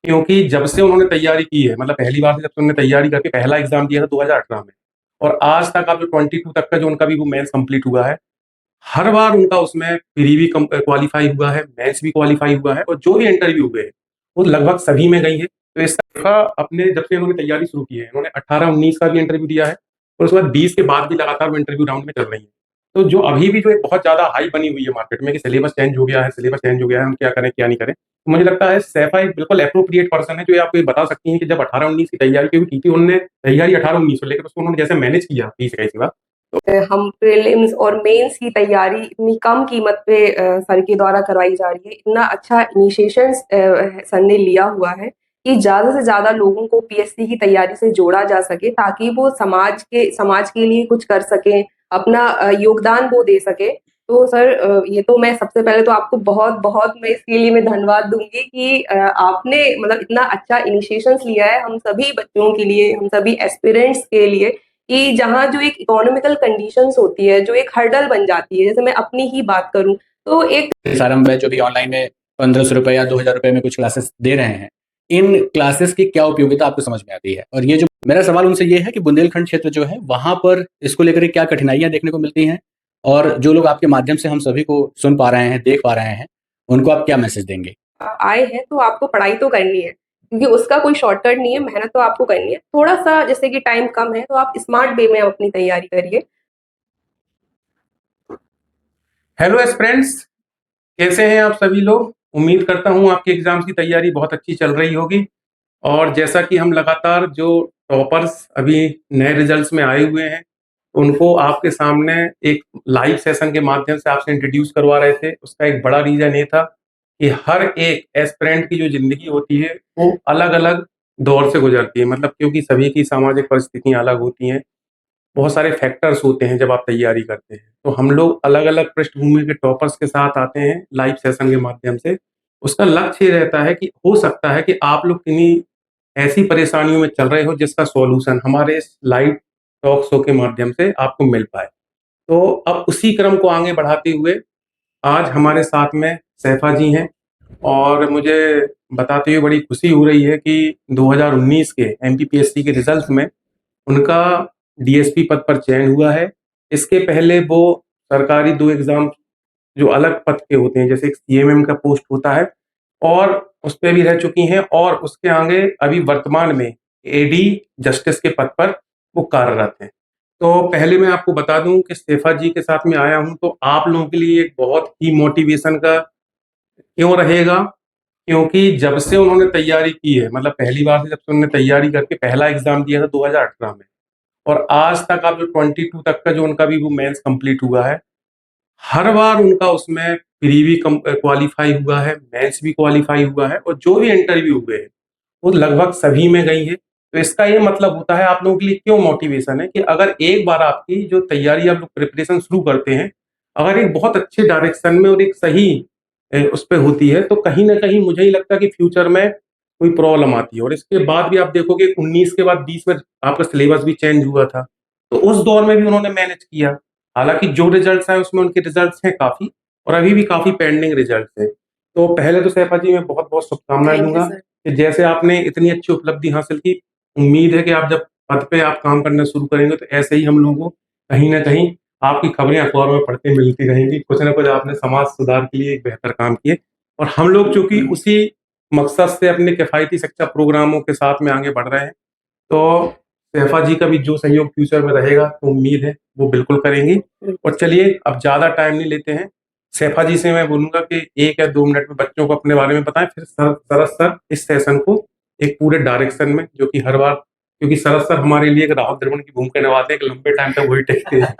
क्योंकि जब से उन्होंने तैयारी की है, मतलब पहली बार से जब से उन्होंने तैयारी करके पहला एग्जाम दिया था 2018 में, और आज तक आप जो 22 तक का जो उनका भी वो मेंस कंप्लीट हुआ है, हर बार उनका उसमें प्री भी क्वालिफाई हुआ है, मेंस भी क्वालिफाई हुआ है, और जो भी इंटरव्यू हुए हैं वो लगभग सभी में गई है। तो इसका अपने जब से इन्होंने तैयारी शुरू की है, इन्होंने 18-19 का भी इंटरव्यू दिया है, और उसके बाद 20 के बाद भी लगातार वो इंटरव्यू राउंड में चल रही है। तो जो अभी भी जो एक बहुत ज्यादा हाइप बनी हुई है मार्केट में कि सिलेबस चेंज हो गया है, सिलेबस चेंज हो गया है, हम क्या करें क्या नहीं करें, तो मुझे लगता है सैफा एक बिल्कुल एप्रोप्रिएट पर्सन है जो ये आपको ये बता सकती है कि जब 18-19 की तैयारी क्योंकि की थी उन्होंने तैयारी 18-19 लेकिन उसको उन्होंने जैसे मैनेज किया 20-21 के बाद। हम प्रीलिम्स और मेंस की तैयारी इतनी कम कीमत पे सर के द्वारा करवाई जा रही है, इतना अच्छा इनिशिएशन सर ने लिया हुआ है कि ज्यादा से ज्यादा लोगों को पीएससी की तैयारी से जोड़ा जा सके ताकि वो समाज के लिए कुछ कर सके, अपना योगदान वो दे सके। तो सर ये तो मैं सबसे पहले तो आपको बहुत बहुत मैं इसके लिए मैं धन्यवाद दूंगी कि आपने मतलब इतना अच्छा इनिशिएशन लिया है हम सभी बच्चों के लिए, हम सभी एस्पिरेंट्स के लिए कि जहाँ जो एक इकोनॉमिकल कंडीशंस होती है, जो एक हर्डल बन जाती है, जैसे मैं अपनी ही बात करूं तो एक आरंभ है जो भी ऑनलाइन में 1500 रुपए या 2000 रुपए में कुछ क्लासेस दे रहे हैं, इन क्लासेस की क्या उपयोगिता आपको समझ में आती है? और ये जो मेरा सवाल उनसे ये है कि बुंदेलखंड क्षेत्र जो है वहां पर इसको लेकर क्या कठिनाइयां देखने को मिलती हैं, और जो लोग आपके माध्यम से हम सभी को सुन पा रहे हैं, देख पा रहे हैं, उनको आप क्या मैसेज देंगे? आए हैं तो आपको पढ़ाई तो करनी है क्योंकि उसका कोई शॉर्टकट नहीं है, मेहनत तो आपको करनी है। थोड़ा सा जैसे कि टाइम कम है तो आप स्मार्ट वे में अपनी तैयारी करिए। हेलो फ्रेंड्स, कैसे हैं आप सभी लोग? उम्मीद करता हूं आपके एग्जाम्स की तैयारी बहुत अच्छी चल रही होगी। और जैसा कि हम लगातार जो टॉपर्स अभी नए रिजल्ट्स में आए हुए हैं उनको आपके सामने एक लाइव सेशन के माध्यम से आपसे इंट्रोड्यूस करवा रहे थे, उसका एक बड़ा रीजन ये था कि हर एक एस्पिरेंट की जो जिंदगी होती है वो अलग अलग दौर से गुजरती है, मतलब क्योंकि सभी की सामाजिक परिस्थितियां अलग होती हैं, बहुत सारे फैक्टर्स होते हैं जब आप तैयारी करते हैं। तो हम लोग अलग अलग पृष्ठभूमि के टॉपर्स के साथ आते हैं लाइव सेशन के माध्यम से। उसका लक्ष्य ये रहता है कि हो सकता है कि आप लोग किन्हीं ऐसी परेशानियों में चल रहे हो जिसका सॉल्यूशन हमारे इस लाइव टॉक शो के माध्यम से आपको मिल पाए। तो अब उसी क्रम को आगे बढ़ाते हुए आज हमारे साथ में सैफा जी हैं, और मुझे बताते हुए बड़ी खुशी हो रही है कि 2019 के एमपीपीएससी के रिजल्ट में उनका डीएसपी पद पर चयन हुआ है। इसके पहले वो सरकारी 2 एग्जाम जो अलग पद के होते हैं, जैसे एक सीएमएम का पोस्ट होता है, और उस पे भी रह चुकी हैं, और उसके आगे अभी वर्तमान में एडी जस्टिस के पद पर वो कार्यरत हैं। तो पहले मैं आपको बता दूं कि सैफा जी के साथ में आया हूं तो आप लोगों के लिए एक बहुत ही मोटिवेशन का क्यों रहेगा, क्योंकि जब से उन्होंने तैयारी की है, मतलब पहली बार से जब से उन्होंने तैयारी करके पहला एग्जाम दिया था 2018 में, और आज तक आप जो 22 तक का जो उनका भी वो मेंस कंप्लीट हुआ है, हर बार उनका उसमें प्री भी क्वालिफाई हुआ है, मेंस भी क्वालिफाई हुआ है, और जो भी इंटरव्यू हुए हैं वो लगभग सभी में गई है। तो इसका ये मतलब होता है आप लोगों के लिए क्यों मोटिवेशन है कि अगर एक बार आपकी जो तैयारी आप लोग प्रिपरेशन शुरू करते हैं, अगर एक बहुत अच्छे डायरेक्शन में और एक सही उस पे होती है, तो कहीं ना कहीं मुझे ही लगता है कि फ्यूचर में कोई प्रॉब्लम आती है। और इसके बाद भी आप देखोगे 19 के बाद 20 में आपका सिलेबस भी चेंज हुआ था, तो उस दौर में भी उन्होंने मैनेज किया। हालांकि जो रिजल्ट्स आए उसमें उनके रिजल्ट्स हैं काफी, और अभी भी काफी पेंडिंग रिजल्ट्स हैं। तो पहले तो सैफा जी मैं बहुत बहुत शुभकामनाएं थैंक यू दूंगा सर। कि जैसे आपने इतनी अच्छी उपलब्धि हासिल की, उम्मीद है कि आप जब पद पे आप काम करना शुरू करेंगे तो ऐसे ही हम लोगों को कहीं ना कहीं आपकी खबरें अखबार में पढ़ते मिलती रहेंगी। कुछ ना कुछ आपने समाज सुधार के लिए एक बेहतर काम किए, और हम लोग चूंकि उसी मकसद से अपने किफायती शिक्षा प्रोग्रामों के साथ में आगे बढ़ रहे हैं, तो सैफा जी का भी जो सहयोग फ्यूचर में रहेगा तो उम्मीद है वो बिल्कुल करेंगी। और चलिए अब ज्यादा टाइम नहीं लेते हैं, सैफा जी से मैं बोलूंगा कि 1 या 2 मिनट में बच्चों को अपने बारे में बताएं, फिर सरस सर इस सेशन को एक पूरे डायरेक्शन में, जो कि हर बार, क्योंकि सरस सर हमारे लिए एक राहत द्रविड़ की भूमिका निभाते हैं, एक लंबे टाइम तक वही टेकते हैं।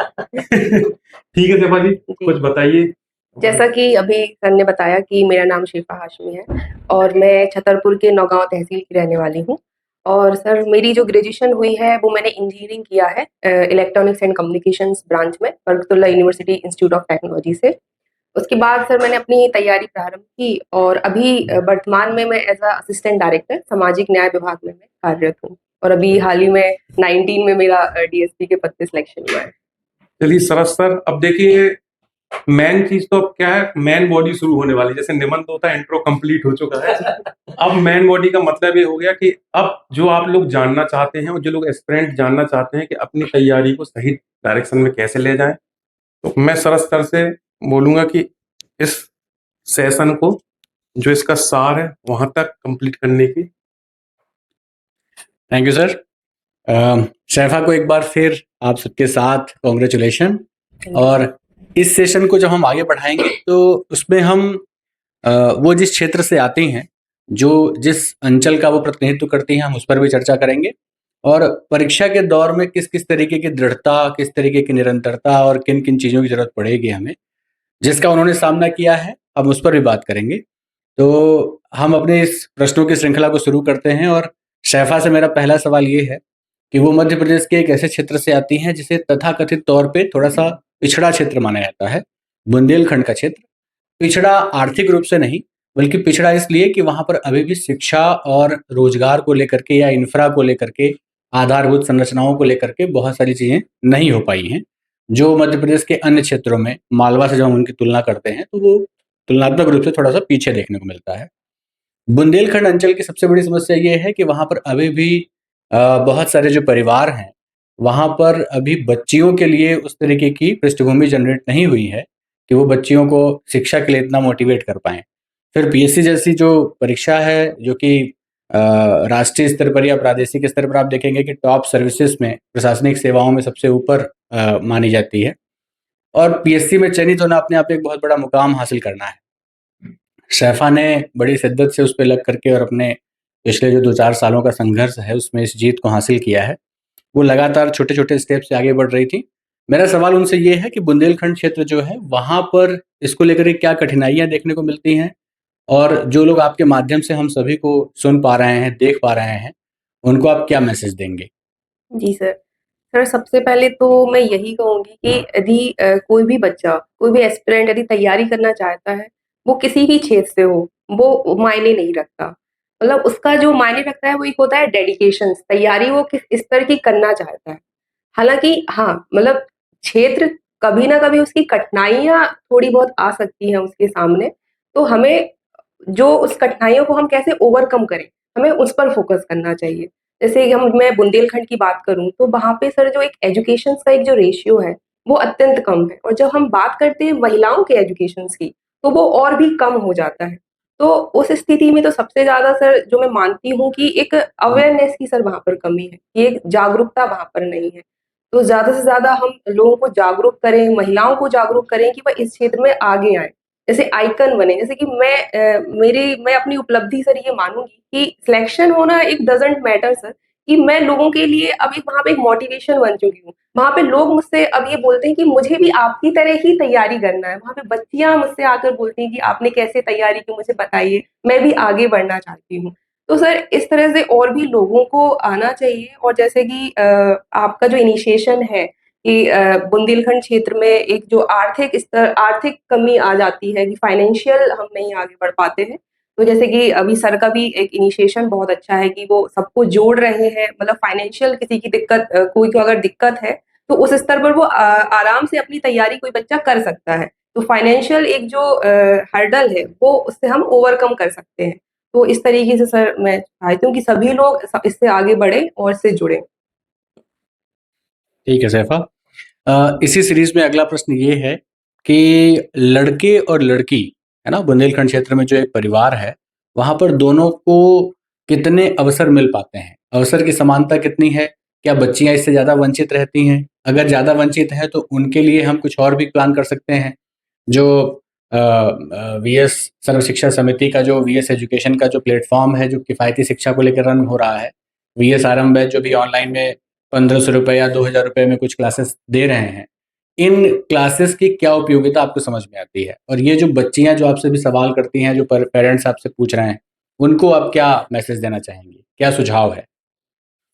ठीक है सैफा जी, कुछ बताइए। जैसा कि अभी सर ने बताया कि मेरा नाम शिफा हाशमी है और मैं छतरपुर के नौगांव तहसील की रहने वाली हूँ। और सर मेरी जो ग्रेजुएशन हुई है वो मैंने इंजीनियरिंग किया है इलेक्ट्रॉनिक्स एंड कम्युनिकेशंस ब्रांच में Barkatullah university institute of technology से। उसके बाद सर मैंने अपनी तैयारी प्रारंभ की और अभी वर्तमान में मैं एज अ असिस्टेंट डायरेक्टर सामाजिक न्याय विभाग में मैं कार्यरत हूँ। और अभी हाल ही में 19 में मेरा डीएसपी के पद पे सिलेक्शन हुआ है। चलिए सरस सर, अब देखिए मेन चीज तो अब क्या है, मेन बॉडी शुरू होने वाली, जैसे निबंध होता है इंट्रो कंप्लीट हो चुका है। अब मेन बॉडी का मतलब ये हो गया कि अब जो आप लोग जानना चाहते हैं और जो लोग एस्पिरेंट जानना चाहते हैं कि अपनी तैयारी को सही डायरेक्शन में कैसे ले जाएं, तो मैं सरस सर से बोलूंगा कि इस सेशन को जो इसका सार है वहां तक कंप्लीट करने की। Thank you sir. शैफा को एक बार फिर आप सबके साथ कॉन्ग्रेचुलेशन। और इस सेशन को जब हम आगे बढ़ाएंगे तो उसमें हम वो जिस क्षेत्र से आती हैं, जो जिस अंचल का वो प्रतिनिधित्व करती हैं, हम उस पर भी चर्चा करेंगे। और परीक्षा के दौर में किस किस तरीके की दृढ़ता, किस तरीके की निरंतरता और किन किन चीज़ों की जरूरत पड़ेगी हमें, जिसका उन्होंने सामना किया है, हम उस पर भी बात करेंगे। तो हम अपने इस प्रश्नों की श्रृंखला को शुरू करते हैं। और शैफा से मेरा पहला सवाल ये है कि वो मध्य प्रदेश के एक ऐसे क्षेत्र से आती हैं जिसे तथाकथित तौर पे थोड़ा सा पिछड़ा क्षेत्र माना जाता है, बुंदेलखंड का क्षेत्र। पिछड़ा आर्थिक रूप से नहीं, बल्कि पिछड़ा इसलिए कि वहां पर अभी भी शिक्षा और रोजगार को लेकर के या इंफ्रा को लेकर के, आधारभूत संरचनाओं को लेकर के बहुत सारी चीजें नहीं हो पाई हैं, जो मध्य प्रदेश के अन्य क्षेत्रों में, मालवा से जब हम उनकी तुलना करते हैं तो वो तुलनात्मक रूप से थोड़ा सा पीछे देखने को मिलता है। बुंदेलखंड अंचल की सबसे बड़ी समस्या ये है कि वहां पर अभी भी बहुत सारे जो परिवार हैं, वहां पर अभी बच्चियों के लिए उस तरीके की पृष्ठभूमि जनरेट नहीं हुई है कि वो बच्चियों को शिक्षा के लिए इतना मोटिवेट कर पाएं। फिर पीएससी जैसी जो परीक्षा है, जो कि राष्ट्रीय स्तर पर या प्रादेशिक स्तर पर आप देखेंगे कि टॉप सर्विसेज में, प्रशासनिक सेवाओं में सबसे ऊपर मानी जाती है, और पीएससी में चयनित होना अपने आप में एक बहुत बड़ा मुकाम हासिल करना है। शैफा ने बड़ी शिद्दत से उस पर लग करके और अपने पिछले जो 2-4 सालों का संघर्ष है उसमें इस जीत को हासिल किया है। वो लगातार छोटे छोटे स्टेप से आगे बढ़ रही थी। मेरा सवाल उनसे ये है कि बुंदेलखंड क्षेत्र जो है वहां पर इसको लेकर के क्या कठिनाइयां देखने को मिलती हैं, और जो लोग आपके माध्यम से हम सभी को सुन पा रहे हैं, देख पा रहे हैं, उनको आप क्या मैसेज देंगे? जी सर। सर सबसे पहले तो मैं यही कहूँगी कि यदि कोई भी बच्चा, कोई भी एस्पिरेंट यदि तैयारी करना चाहता है, वो किसी भी क्षेत्र से हो, वो मायने नहीं रखता। मतलब उसका जो मायने रखता है वो एक होता है डेडिकेशन, तैयारी वो किस स्तर की करना चाहता है। हालाँकि हाँ, मतलब क्षेत्र कभी ना कभी उसकी कठिनाइयाँ थोड़ी बहुत आ सकती हैं उसके सामने, तो हमें जो उस कठिनाइयों को हम कैसे ओवरकम करें, हमें उस पर फ़ोकस करना चाहिए। जैसे मैं बुंदेलखंड की बात करूँ, तो वहाँ पे सर जो एक एजुकेशन्स का एक जो रेशियो है, वो अत्यंत कम है, और जब हम बात करते हैं महिलाओं के एजुकेशन्स की, तो वो और भी कम हो जाता है। तो उस स्थिति में तो सबसे ज़्यादा सर जो मैं मानती हूँ कि एक अवेयरनेस की सर वहाँ पर कमी है, कि एक जागरूकता वहाँ पर नहीं है। तो ज़्यादा से ज़्यादा हम लोगों को जागरूक करें, महिलाओं को जागरूक करें कि वह इस क्षेत्र में आगे आएँ। जैसे आइकन बने, जैसे कि मैं अपनी उपलब्धि सर ये मानूँगी कि सिलेक्शन होना एक डज़न्ट मैटर सर, कि मैं लोगों के लिए अब एक वहाँ पे एक मोटिवेशन बन चुकी हूँ। वहाँ पे लोग मुझसे अब ये बोलते हैं कि मुझे भी आपकी तरह ही तैयारी करना है। वहाँ पे बच्चियाँ मुझसे आकर बोलती हैं कि आपने कैसे तैयारी की, मुझे बताइए, मैं भी आगे बढ़ना चाहती हूँ। तो सर इस तरह से और भी लोगों को आना चाहिए, और जैसे कि आपका जो इनिशिएशन है कि बुंदेलखंड क्षेत्र में एक जो आर्थिक कमी आ जाती है कि फाइनेंशियल हम नहीं आगे बढ़ पाते हैं। तो जैसे कि अभी सर का भी एक इनिशिएशन बहुत अच्छा है कि वो सबको जोड़ रहे हैं, मतलब फाइनेंशियल किसी की दिक्कत, कोई को अगर दिक्कत है, तो उस स्तर पर वो आराम से अपनी तैयारी कोई बच्चा कर सकता है। तो फाइनेंशियल एक जो हर्डल है, वो उससे हम ओवरकम कर सकते हैं। तो इस तरीके से सर मैं चाहती हूँ कि सभी लोग इससे आगे बढ़ें और इससे जुड़ें। ठीक है सैफा। इसी सीरीज में अगला प्रश्न ये है कि लड़के और लड़की, है ना, बुंदेलखंड क्षेत्र में जो एक परिवार है, वहां पर दोनों को कितने अवसर मिल पाते हैं? अवसर की समानता कितनी है? क्या बच्चियां इससे ज्यादा वंचित रहती हैं? अगर ज्यादा वंचित है तो उनके लिए हम कुछ और भी प्लान कर सकते हैं। जो वीएस सर्व शिक्षा समिति का, जो वीएस एजुकेशन का जो प्लेटफॉर्म है, जो किफ़ायती शिक्षा को लेकर रन हो रहा है, वीएस आरंभ है, जो भी ऑनलाइन में 1500 रुपये या 2000 रुपये में कुछ क्लासेस दे रहे हैं, इन क्लासेस की क्या उपयोगिता आपको समझ में आती है? और ये जो बच्चियां जो आपसे भी सवाल करती हैं, जो पेरेंट्स आपसे पूछ रहे हैं, उनको आप क्या मैसेज देना चाहेंगी? क्या सुझाव है?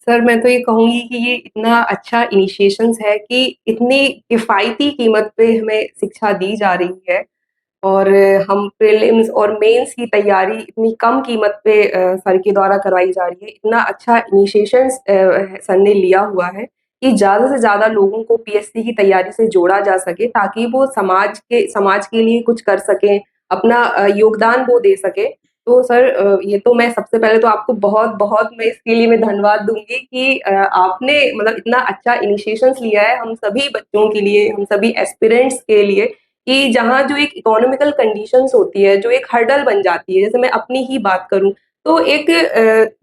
सर मैं तो ये कहूँगी कि ये इतना अच्छा इनिशिएशंस है कि इतनी किफ़ायती कीमत पे हमें शिक्षा दी जा रही है। और हम प्रीलिम्स और मेंस की तैयारी इतनी कम कीमत पे सर के द्वारा करवाई जा रही है, इतना अच्छा इनिशिएशन सर ने लिया हुआ है कि ज़्यादा से ज़्यादा लोगों को पीएससी की तैयारी से जोड़ा जा सके, ताकि वो समाज के लिए कुछ कर सकें, अपना योगदान वो दे सके। तो सर ये तो मैं सबसे पहले तो आपको बहुत-बहुत मैं इसके लिए मैं धन्यवाद दूँगी कि आपने मतलब इतना अच्छा इनिशिएशंस लिया है हम सभी बच्चों के लिए, हम सभी एस्पिरेंट्स के लिए, कि जहाँ जो एक इकोनॉमिकल कंडीशंस होती है, जो एक हर्डल बन जाती है, जैसे मैं अपनी ही बात करूँ, तो एक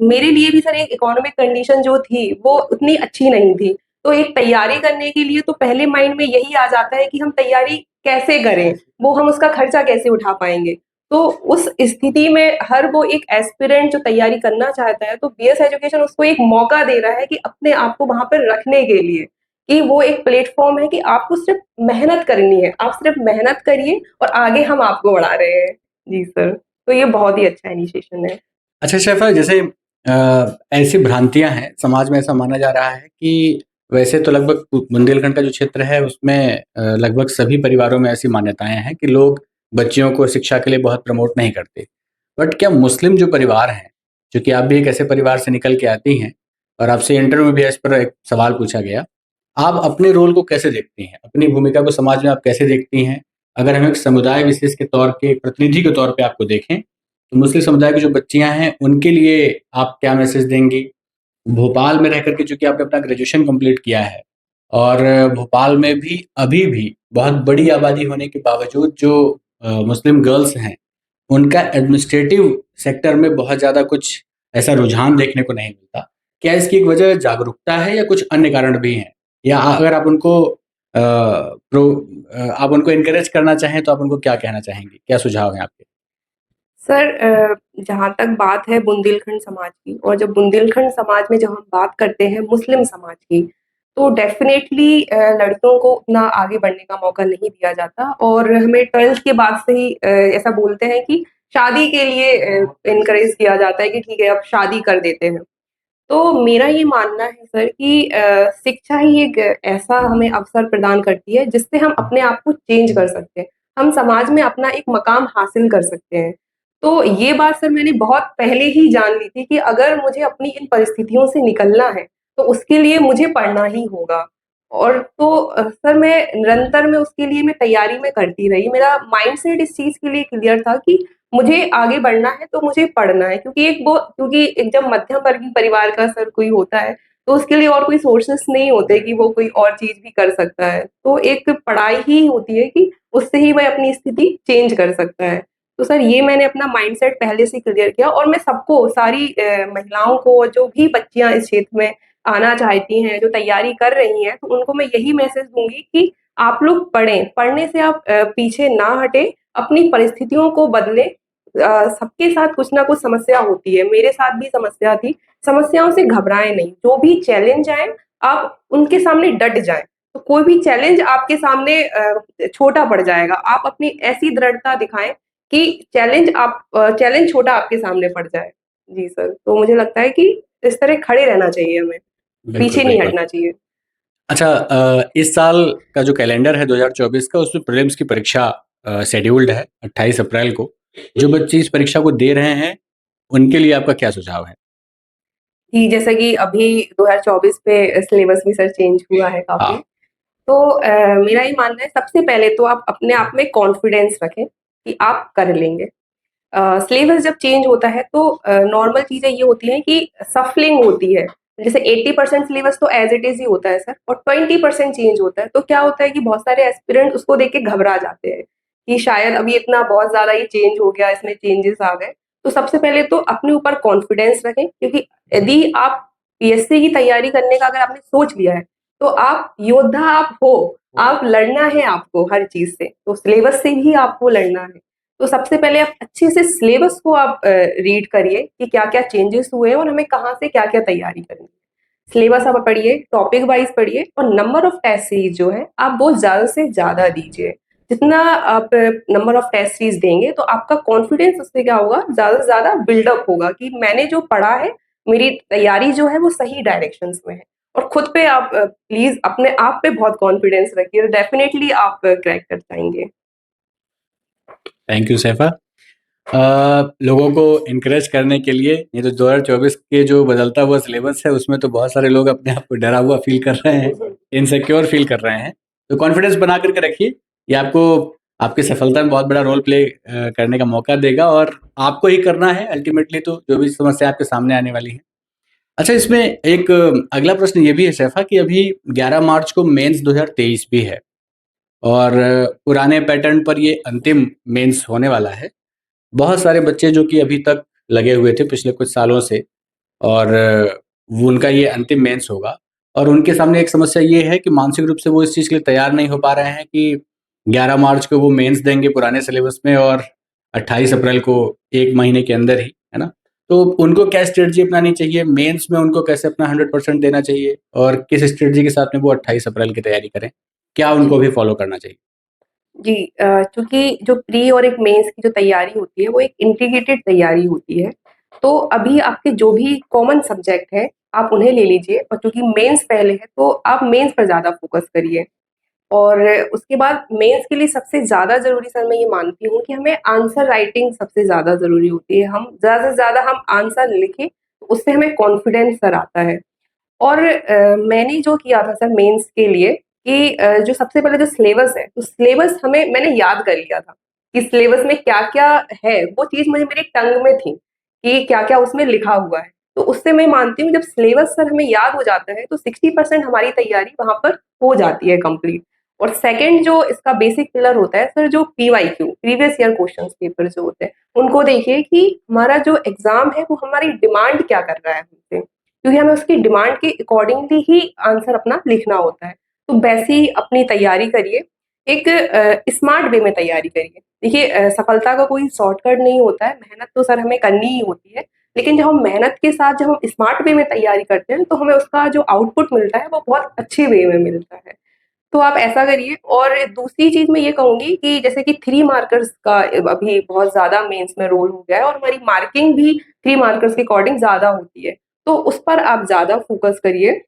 मेरे लिए भी सर एक इकोनॉमिक कंडीशन जो थी, वो उतनी अच्छी नहीं थी। तो एक तैयारी करने के लिए तो पहले माइंड में यही आ जाता है कि हम तैयारी कैसे करें? वो हम उसका खर्चा कैसे उठा पाएँगे? तो उस स्थिति में हर वो एक एस्पिरेंट जो तैयारी करना चाहता है, तो बीएस एजुकेशन उसको एक मौका दे रहा है कि अपने आप को वहाँ पर रखने के लिए, कि वो एक प्लेटफ़ॉर्म है कि आपको सिर्फ़ मेहनत करनी है, आप सिर्फ़ मेहनत करिए और आगे हम आपको बढ़ा रहे हैं। जी सर, तो ये बहुत ही अच्छा इनिशिएशन है। अच्छा शेफा, जैसे ऐसी भ्रांतियां हैं समाज में, ऐसा माना जा रहा है कि वैसे तो लगभग बुंदेलखंड का जो क्षेत्र है उसमें लगभग सभी परिवारों में ऐसी मान्यताएं हैं कि लोग बच्चियों को शिक्षा के लिए बहुत प्रमोट नहीं करते। बट क्या मुस्लिम जो परिवार हैं, चूंकि आप भी एक ऐसे परिवार से निकल के आती हैं और आपसे इंटरव्यू में भी इस पर एक सवाल पूछा गया, आप अपने रोल को कैसे देखती हैं, अपनी भूमिका को समाज में आप कैसे देखती हैं? अगर हम एक समुदाय विशेष के तौर के एक प्रतिनिधि के तौर पे आपको देखें, तो मुस्लिम समुदाय की जो बच्चियां हैं उनके लिए आप क्या मैसेज देंगी? भोपाल में रह करके चूंकि आपने अपना ग्रेजुएशन कंप्लीट किया है और भोपाल में भी अभी भी बहुत बड़ी आबादी होने के बावजूद जो मुस्लिम गर्ल्स हैं, उनका एडमिनिस्ट्रेटिव सेक्टर में बहुत ज़्यादा कुछ ऐसा रुझान देखने को नहीं मिलता। क्या इसकी एक वजह जागरूकता है या कुछ अन्य कारण भी हैं? या अगर आप उनको एनकरेज करना चाहें तो आप उनको क्या कहना चाहेंगी? क्या सुझाव हैं आपके? सर जहाँ तक बात है बुंदेलखंड समाज की, और जब बुंदेलखंड समाज में जब हम बात करते हैं मुस्लिम समाज की, तो डेफ़िनेटली लड़कियों को उतना आगे बढ़ने का मौका नहीं दिया जाता, और हमें 12th के बाद से ही ऐसा बोलते हैं कि शादी के लिए एनकरेज किया जाता है कि ठीक है अब शादी कर देते हैं। तो मेरा ये मानना है सर कि शिक्षा ही एक ऐसा हमें अवसर प्रदान करती है जिससे हम अपने आप को चेंज कर सकते हैं। हम समाज में अपना एक मकाम हासिल कर सकते हैं। तो ये बात सर मैंने बहुत पहले ही जान ली थी कि अगर मुझे अपनी इन परिस्थितियों से निकलना है, तो उसके लिए मुझे पढ़ना ही होगा। और तो सर मैं निरंतर मैं उसके लिए मैं तैयारी में करती रही। मेरा माइंडसेट इस चीज़ के लिए क्लियर था कि मुझे आगे बढ़ना है तो मुझे पढ़ना है, क्योंकि एक जब मध्यम वर्गीय परिवार का सर कोई होता है, तो उसके लिए और कोई सोर्सेस नहीं होते कि वो कोई और चीज़ भी कर सकता है। तो एक पढ़ाई ही होती है कि उससे ही वह अपनी स्थिति चेंज कर सकता है। तो सर ये मैंने अपना माइंडसेट पहले से क्लियर किया, और मैं सबको सारी महिलाओं को, जो भी बच्चियाँ इस क्षेत्र में आना चाहती हैं, जो तैयारी कर रही हैं, तो उनको मैं यही मैसेज दूँगी कि आप लोग पढ़ें, पढ़ने से आप पीछे ना हटें, अपनी परिस्थितियों को बदलें। सबके साथ कुछ ना कुछ समस्या होती है, मेरे साथ भी समस्या थी, समस्याओं से घबराएँ नहीं, जो भी चैलेंज आएँ, आप उनके सामने डट जाएँ। तो कोई भी चैलेंज आपके सामने छोटा पड़ जाएगा, आप अपनी ऐसी दृढ़ता दिखाएँ कि चैलेंज छोटा आपके सामने पड़ जाए। जी सर, तो मुझे लगता है कि इस तरह खड़े रहना चाहिए हमें, बिल्कुल, पीछे नहीं बिल्कुल। हटना चाहिए। अच्छा, इस साल का जो कैलेंडर है 2024 का, उसमें प्रीलिम्स की परीक्षा शेड्यूल्ड है 28 अप्रैल को। जो बच्चे इस परीक्षा को दे रहे हैं, उनके लिए आपका क्या सुझाव है? कि जैसा कि अभी 2024 पे सिलेबस भी सर चेंज हुआ है काफ़ी। हाँ। तो मेरा ये मानना है सबसे पहले तो आप अपने आप में कॉन्फिडेंस रखें कि आप कर लेंगे। सिलेबस जब चेंज होता है तो नॉर्मल चीज़ें ये होती हैं कि सफलिंग होती है। जैसे 80% सिलेबस तो एज़ इट इज़ ही होता है सर, और 20% चेंज होता है। तो क्या होता है कि बहुत सारे एस्पिरेंट उसको देख के घबरा जाते हैं कि शायद अभी इतना बहुत ज़्यादा ये चेंज हो गया, इसमें चेंजेस आ गए। तो सबसे पहले तो अपने ऊपर कॉन्फिडेंस रखें, क्योंकि यदि आप पीएससी की तैयारी करने का अगर आपने सोच लिया है, तो आप योद्धा आप हो, आप लड़ना है आपको हर चीज़ से, तो सिलेबस से भी आपको लड़ना है। तो सबसे पहले आप अच्छे से सिलेबस को आप रीड करिए कि क्या-क्या चेंजेस हुए हैं और हमें कहाँ से क्या-क्या तैयारी करनी है। सिलेबस आप पढ़िए, टॉपिक वाइज़ पढ़िए, और नंबर ऑफ टेस्ट सीरीज़ जो है, आप वो ज़्यादा से ज़्यादा दीजिए। जितना आप नंबर ऑफ टेस्ट सीरीज़ देंगे, तो आपका कॉन्फिडेंस उससे क्या होगा, ज़्यादा से ज़्यादा बिल्डअप होगा कि मैंने जो पढ़ा है, मेरी तैयारी जो है वो सही डायरेक्शंस में है। और खुद पे आप प्लीज़ अपने आप पे बहुत कॉन्फिडेंस रखिए, डेफिनिटली आप क्रैक कर जाएँगे। Thank you Saifa. लोगों को इनकरेज करने के लिए ये तो 2024 के जो बदलता हुआ सिलेबस है उसमें तो बहुत सारे लोग अपने आप को डरा हुआ फील कर रहे हैं, इनसिक्योर फील कर रहे हैं। तो कॉन्फिडेंस बना करके रखिए, ये आपको आपकी सफलता में बहुत बड़ा रोल प्ले करने का मौका देगा और आपको ही करना है अल्टीमेटली, तो जो भी समस्या आपके सामने आने वाली है। अच्छा, इसमें एक अगला प्रश्न ये भी है सैफा कि अभी 11 मार्च को मेंस 2023 भी है और पुराने पैटर्न पर ये अंतिम मेंस होने वाला है। बहुत सारे बच्चे जो कि अभी तक लगे हुए थे पिछले कुछ सालों से और वो उनका ये अंतिम मेंस होगा और उनके सामने एक समस्या ये है कि मानसिक रूप से वो इस चीज़ के लिए तैयार नहीं हो पा रहे हैं कि 11 मार्च को वो मेंस देंगे पुराने सिलेबस में और 28 अप्रैल को 1 महीने के अंदर ही, है ना? तो उनको क्या स्ट्रेटजी अपनानी चाहिए? मेंस में उनको कैसे अपना 100% देना चाहिए और किस स्ट्रेटजी के साथ में वो 28 अप्रैल की तैयारी करें? क्या उनको भी फॉलो करना चाहिए? जी, चूँकि जो प्री और एक मेंस की जो तैयारी होती है, वो एक इंटीग्रेटेड तैयारी होती है। तो अभी आपके जो भी कॉमन सब्जेक्ट हैं, आप उन्हें ले लीजिए और चूँकि मेंस पहले है, तो आप मेंस पर ज़्यादा फ़ोकस करिए। और उसके बाद मेंस के लिए सबसे ज़्यादा ज़रूरी सर मैं ये मानती हूँ कि हमें आंसर राइटिंग सबसे ज़्यादा ज़रूरी होती है। हम ज़्यादा से ज़्यादा हम आंसर लिखें, तो उससे हमें कॉन्फिडेंस सर आता है। और मैंने जो किया था सर मेंस के लिए कि जो सबसे पहले जो सिलेबस है, तो सिलेबस मैंने याद कर लिया था कि सिलेबस में क्या-क्या है, वो चीज़ मुझे मेरे टंग में थी कि क्या-क्या उसमें लिखा हुआ है। तो उससे मैं मानती हूँ जब सिलेबस सर हमें याद हो जाता है, तो 60% हमारी तैयारी वहाँ पर हो जाती है कंप्लीट। और सेकंड जो इसका बेसिक पिलर होता है सर जो PYQ previous year questions paper जो होते हैं, उनको देखिए कि हमारा जो एग्ज़ाम है वो हमारी डिमांड क्या कर रहा है हमसे। क्योंकि हमें उसकी डिमांड के अकॉर्डिंगली ही आंसर अपना लिखना होता है। तो वैसे ही अपनी तैयारी करिए, एक स्मार्ट वे में तैयारी करिए। देखिए सफलता का कोई शॉर्टकट नहीं होता है, मेहनत तो सर हमें करनी ही होती है, लेकिन जब हम मेहनत के साथ जब हम स्मार्ट वे में तैयारी करते हैं, तो हमें उसका जो आउटपुट मिलता है, वो बहुत अच्छे वे में मिलता है। तो आप ऐसा करिए और दूसरी चीज़ मैं ये कहूँगी कि जैसे कि 3 मार्कर्स का अभी बहुत ज़्यादा मेंस में रोल हो गया है और हमारी मार्किंग भी 3 मार्कर्स के अकॉर्डिंग ज़्यादा होती है। तो उस पर आप ज़्यादा फ़ोकस करिए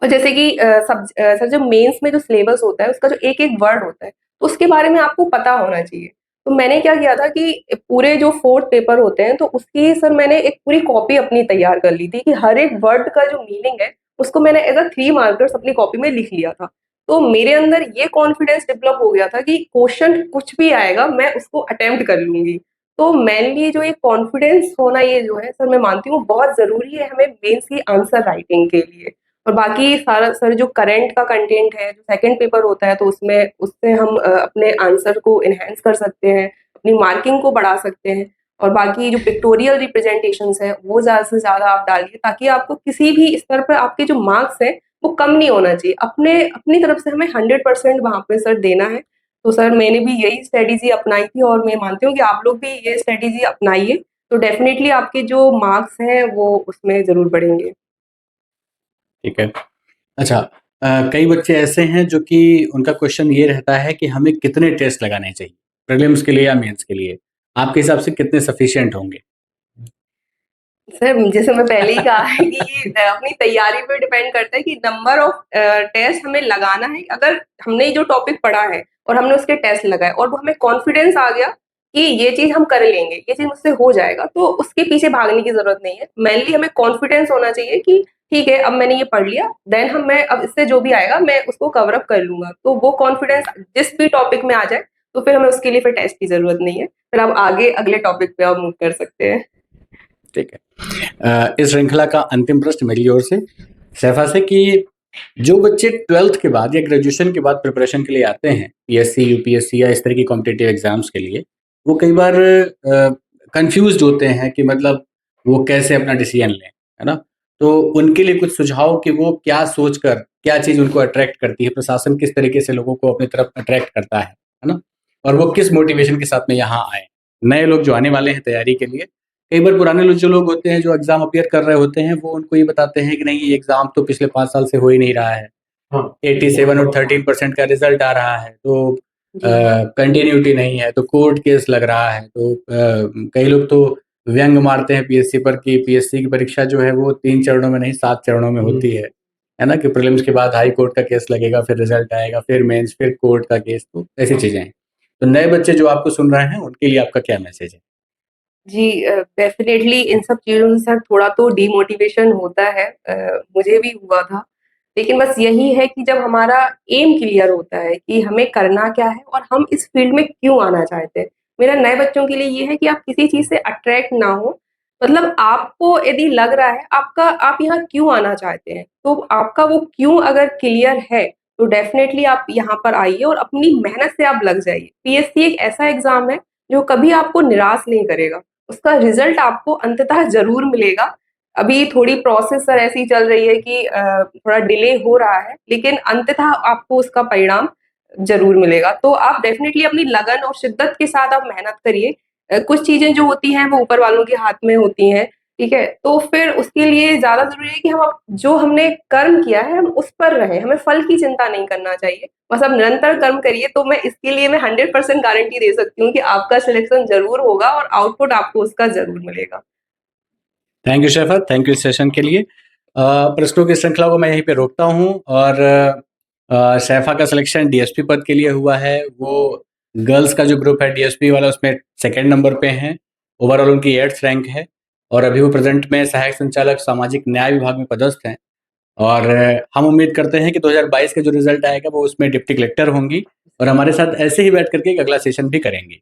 और जैसे कि सर जो मेंस में जो सिलेबस होता है उसका जो एक-एक वर्ड होता है, तो उसके बारे में आपको पता होना चाहिए। तो मैंने क्या किया था कि पूरे जो 4th पेपर होते हैं तो उसकी सर मैंने एक पूरी कॉपी अपनी तैयार कर ली थी कि हर एक वर्ड का जो मीनिंग है, उसको मैंने एज़ अ 3 मार्कर्स अपनी कॉपी में लिख लिया था। तो मेरे अंदर ये कॉन्फिडेंस डेवलप हो गया था कि क्वेश्चन कुछ भी आएगा मैं उसको अटेम्प्ट कर लूँगी। तो मेनली जो एक कॉन्फिडेंस होना ये जो है सर मैं मानती हूँ बहुत ज़रूरी है हमें मेंस की आंसर राइटिंग के लिए। और बाकी सारा सर जो करंट का कंटेंट है, जो सेकंड पेपर होता है तो उसमें उससे हम अपने आंसर को एनहांस कर सकते हैं, अपनी मार्किंग को बढ़ा सकते हैं और बाकी जो पिक्टोरियल रिप्रेजेंटेशंस हैं, वो ज़्यादा से ज़्यादा आप डालिए ताकि आपको किसी भी स्तर पे आपके जो मार्क्स हैं, वो कम नहीं होना चाहिए। अपनी तरफ से हमें 100% वहाँ पे सर देना है। तो सर मैंने भी यही स्ट्रैटेजी अपनाई थी और मैं मानती हूँ कि आप लोग भी ये स्ट्रैटेजी अपनाइए, तो डेफिनिटली आपके जो मार्क्स हैं, वो उसमें ज़रूर बढ़ेंगे। ठीक है। अच्छा, कई बच्चे ऐसे हैं जो कि उनका क्वेश्चन ये रहता है कि हमें कितने टेस्ट लगाने चाहिए, प्रीलिम्स के लिए या मेंस के लिए? आपके हिसाब से कितने सफिशिएंट होंगे? सर जैसे मैं पहले ही कहा है कि ये अपनी तैयारी पे डिपेंड करता है कि नंबर ऑफ टेस्ट हमें लगाना है। अगर हमने जो टॉपिक पढ़ा है और हमने उसके टेस्ट लगाए और वो हमें कॉन्फिडेंस आ गया कि ये चीज़ हम कर लेंगे, ये चीज़ मुझसे हो जाएगा, तो उसके पीछे भागने की ज़रूरत नहीं है। मेनली हमें कॉन्फिडेंस होना चाहिए कि ठीक है, अब मैंने ये पढ़ लिया, देन मैं अब इससे जो भी आएगा मैं उसको कवर अप कर लूँगा। तो वो कॉन्फिडेंस जिस भी टॉपिक में आ जाए, तो फिर हमें उसके लिए फिर टेस्ट की ज़रूरत नहीं है। फिर आप आगे अगले टॉपिक पे आप मूव कर सकते हैं। ठीक है। इस श्रृंखला का अंतिम प्रश्न मेरी ओर से सैफा से कि जो बच्चे 12th के बाद या ग्रेजुएशन के बाद प्रिपरेशन के लिए आते हैं पीएससी, यूपीएससी या इस तरह की कॉम्पिटिटिव एग्जाम्स के लिए, वो कई बार कंफ्यूज्ड होते हैं कि मतलब वो कैसे अपना डिसीजन लें, है ना? तो उनके लिए कुछ सुझाव कि वो क्या सोचकर क्या चीज़ उनको अट्रैक्ट करती है, प्रशासन किस तरीके से लोगों को अपनी तरफ अट्रैक्ट करता है ना? और वो किस मोटिवेशन के साथ में यहाँ आए। नए लोग जो आने वाले हैं तैयारी के लिए, कई बार पुराने लोग जो लोग होते हैं जो एग्जाम अपीयर कर रहे होते हैं वो उनको ये बताते हैं कि नहीं ये एग्जाम तो पिछले 5 साल से हो ही नहीं रहा है। हाँ। 87 और 13% का रिजल्ट आ रहा है, तो जी। कंटिन्यूटी नहीं है, तो कोर्ट केस लग रहा है। तो कई लोग तो व्यंग मारते हैं पीएससी पर कि पीएससी की परीक्षा जो है वो 3 चरणों में नहीं 7 चरणों में होती है ना? कि प्रीलिम्स के बाद हाई कोर्ट का केस लगेगा, फिर रिजल्ट आएगा, फिर मेंस, फिर कोर्ट का केस, तो ऐसी चीजें हैं। तो नए बच्चे जो आपको सुन रहे हैं उनके लिए आपका क्या मैसेज है? जी, डेफिनेटली इन सब चीज़ों से सर थोड़ा तो डीमोटिवेशन होता है, मुझे भी हुआ था। लेकिन बस यही है कि जब हमारा एम क्लियर होता है कि हमें करना क्या है और हम इस फील्ड में क्यों आना चाहते हैं। मेरा नए बच्चों के लिए ये है कि आप किसी चीज़ से अट्रैक्ट ना हो, मतलब आपको यदि लग रहा है आप यहाँ क्यों आना चाहते हैं, तो आपका वो क्यों अगर क्लियर है, तो डेफिनेटली आप यहाँ पर आइए और अपनी मेहनत से आप लग जाइए। पीएससी एक ऐसा एग्ज़ाम है, जो कभी आपको निराश नहीं करेगा। उसका रिजल्ट आपको अंततः ज़रूर मिलेगा। अभी थोड़ी प्रोसेस सर ऐसी चल रही है कि थोड़ा डिले हो रहा है, लेकिन अंततः आपको उसका परिणाम ज़रूर मिलेगा। तो आप डेफ़िनेटली अपनी लगन और शिद्दत के साथ आप मेहनत करिए। कुछ चीज़ें जो होती हैं वो ऊपर वालों के हाथ में होती हैं, ठीक है? तो फिर उसके लिए ज़्यादा ज़रूरी है कि हम अब जो हमने कर्म किया है हम उस पर रहें, हमें फल की चिंता नहीं करना चाहिए। बस आप निरंतर कर्म करिए, तो मैं इसके लिए मैं 100% गारंटी दे सकती हूँ कि आपका सिलेक्शन ज़रूर होगा और आउटपुट आपको उसका ज़रूर मिलेगा। Thank you Shifa, thank you इस सेशन के लिए। प्रश्नों की श्रृंखला को मैं यहीं पे रोकता हूँ और शेफा का सिलेक्शन डीएसपी पद के लिए हुआ है। वो गर्ल्स का जो ग्रुप है डीएसपी वाला उसमें सेकंड नंबर पे हैं। ओवरऑल उनकी 8th रैंक है और अभी वो प्रेजेंट में सहायक संचालक सामाजिक न्याय विभाग में पदस्थ हैं। और हम उम्मीद करते हैं कि 2022 का जो रिजल्ट आएगा वो उसमें डिप्टी कलेक्टर होंगी और हमारे साथ ऐसे ही बैठ करके एक अगला सेशन भी करेंगी।